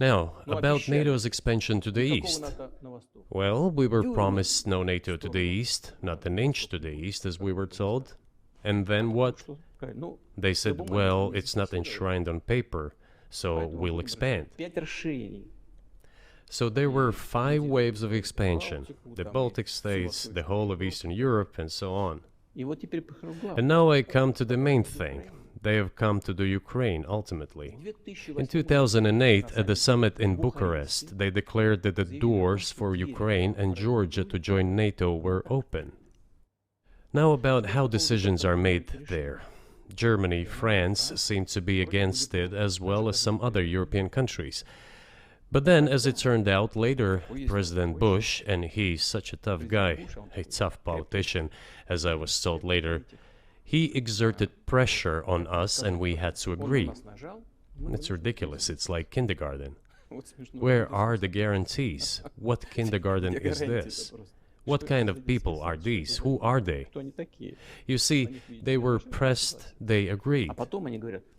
Now, about NATO's expansion to the east. Well, we were promised no NATO to the east, not an inch to the east, as we were told. And then what? They said, well, it's not enshrined on paper, so we'll expand. So there were 5 waves of expansion: the Baltic states, the whole of Eastern Europe, and so on. And now I come to the main thing. They have come to the Ukraine, ultimately. In 2008, at the summit in Bucharest, they declared that the doors for Ukraine and Georgia to join NATO were open. Now about how decisions are made there. Germany, France seem to be against it, as well as some other European countries. But then, as it turned out later, President Bush, and he's such a tough guy, a tough politician, as I was told later, he exerted pressure on us and we had to agree. It's ridiculous, it's like kindergarten. Where are the guarantees? What kindergarten is this? What kind of people are these? Who are they? You see, they were pressed, they agreed.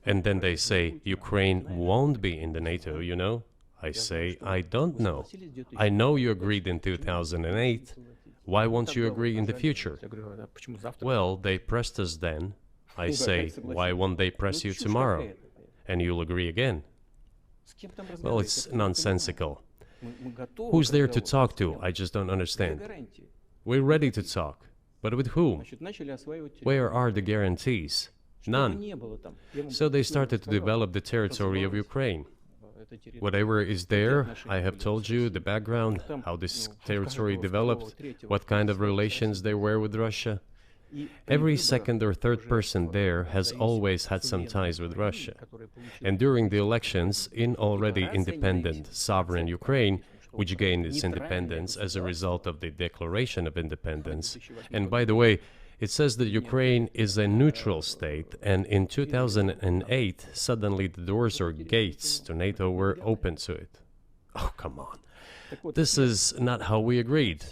And then they say, Ukraine won't be in the NATO, you know? I say, I don't know. I know you agreed in 2008. Why won't you agree in the future? Well, they pressed us then. I say, why won't they press you tomorrow? And you'll agree again. Well, it's nonsensical. Who's there to talk to? I just don't understand. We're ready to talk. But with whom? Where are the guarantees? None. So they started to develop the territory of Ukraine. Whatever is there, I have told you the background, how this territory developed, what kind of relations there were with Russia. Every second or third person there has always had some ties with Russia. And during the elections, in already independent, sovereign Ukraine, which gained its independence as a result of the Declaration of Independence, and by the way, it says that Ukraine is a neutral state, and in 2008, suddenly the doors or gates to NATO were open to it. Oh, come on. This is not how we agreed.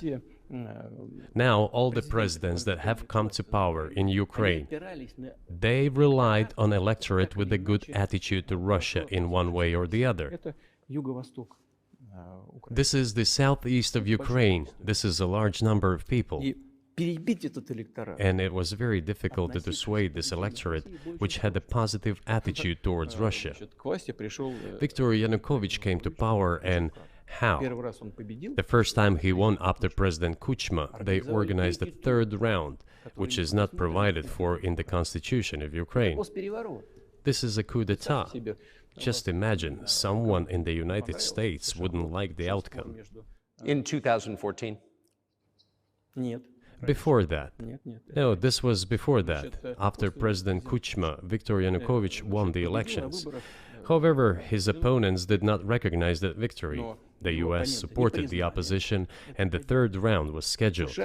Now, all the presidents that have come to power in Ukraine, they relied on electorate with a good attitude to Russia in one way or the other. This is the southeast of Ukraine. This is a large number of people. And it was very difficult to dissuade this electorate, which had a positive attitude towards Russia. Viktor Yanukovych came to power, and how? The first time he won after President Kuchma, they organized a third round, which is not provided for in the constitution of Ukraine. This is a coup d'etat. Just imagine, someone in the United States wouldn't like the outcome. In 2014? Before that. No, this was before that. After President Kuchma, Viktor Yanukovych won the elections. However, his opponents did not recognize that victory. The US supported the opposition, and the third round was scheduled.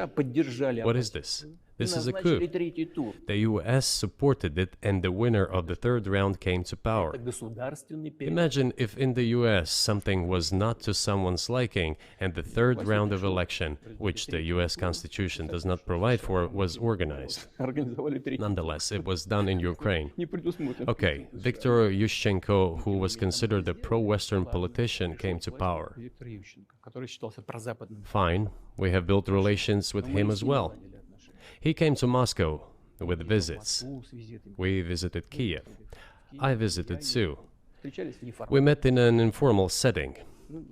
What is this? This is a coup. The US supported it, and the winner of the third round came to power. Imagine if in the US something was not to someone's liking, and the third round of election, which the US Constitution does not provide for, was organized. Nonetheless, it was done in Ukraine. Okay, Viktor Yushchenko, who was considered a pro-Western politician, came to power. Fine, we have built relations with him as well. He came to Moscow with visits. We visited Kiev. I visited too. We met in an informal setting.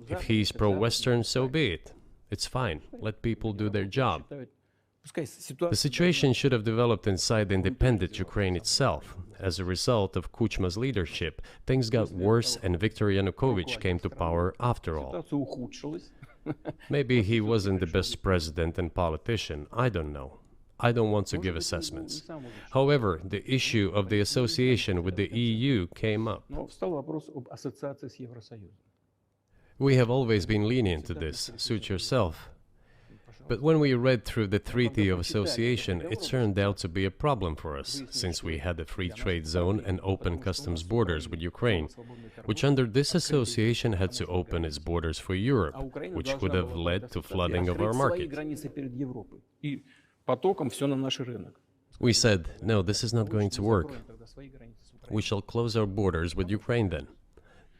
If he's pro-Western, so be it. It's fine. Let people do their job. The situation should have developed inside the independent Ukraine itself. As a result of Kuchma's leadership, things got worse and Viktor Yanukovych came to power after all. Maybe he wasn't the best president and politician, I don't know. I don't want to give assessments. However, the issue of the association with the EU came up. We have always been lenient to this, suit yourself. But when we read through the Treaty of Association, it turned out to be a problem for us, since we had a free trade zone and open customs borders with Ukraine, which under this association had to open its borders for Europe, which could have led to flooding of our market. We said, no, this is not going to work. We shall close our borders with Ukraine then.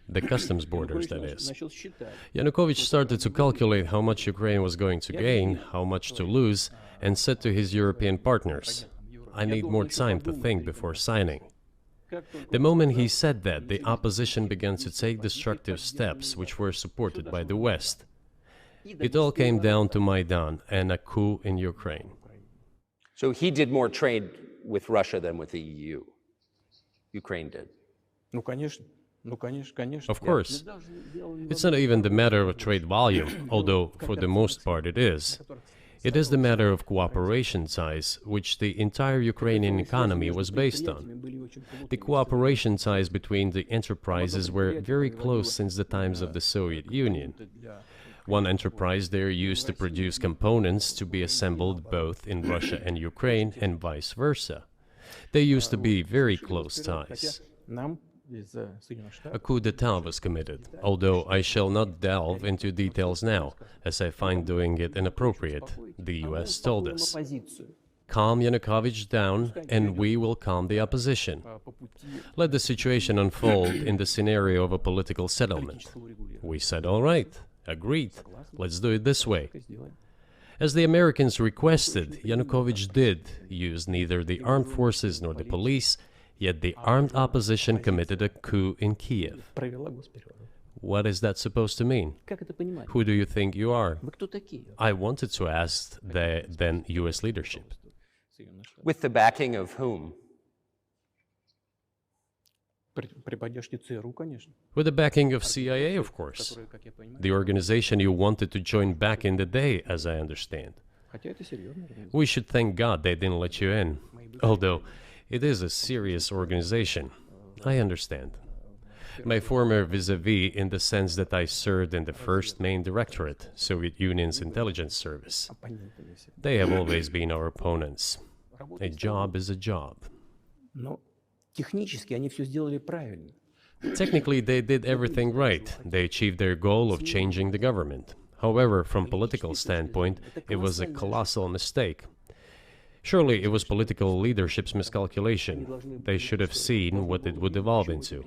the customs borders, that is. Yanukovych started to calculate how much Ukraine was going to gain, how much to lose, and said to his European partners, "I need more time to think before signing." The moment he said that, the opposition began to take destructive steps which were supported by the West. It all came down to Maidan and a coup in Ukraine. So he did more trade with Russia than with the EU. Ukraine did. Of course. It's not even the matter of trade volume, although for the most part it is. It is the matter of cooperation ties, which the entire Ukrainian economy was based on. The cooperation ties between the enterprises were very close since the times of the Soviet Union. One enterprise there used to produce components to be assembled both in Russia and Ukraine and vice versa. They used to be very close ties. A coup d'etat was committed, although I shall not delve into details now, as I find doing it inappropriate, the US told us. Calm Yanukovych down, and we will calm the opposition. Let the situation unfold in the scenario of a political settlement. We said, all right, agreed, let's do it this way. As the Americans requested, Yanukovych did use neither the armed forces nor the police, yet the armed opposition committed a coup in Kiev. What is that supposed to mean? Who do you think you are? I wanted to ask the then US leadership. With the backing of whom? With the backing of CIA, of course. The organization you wanted to join back in the day, as I understand. We should thank God they didn't let you in. Although, it is a serious organization. I understand. My former vis-a-vis in the sense that I served in the first main directorate, Soviet Union's intelligence service. They have always been our opponents. A job is a job. Technically, they did everything right. They achieved their goal of changing the government. However, from political standpoint, it was a colossal mistake. Surely it was political leadership's miscalculation. They should have seen what it would evolve into.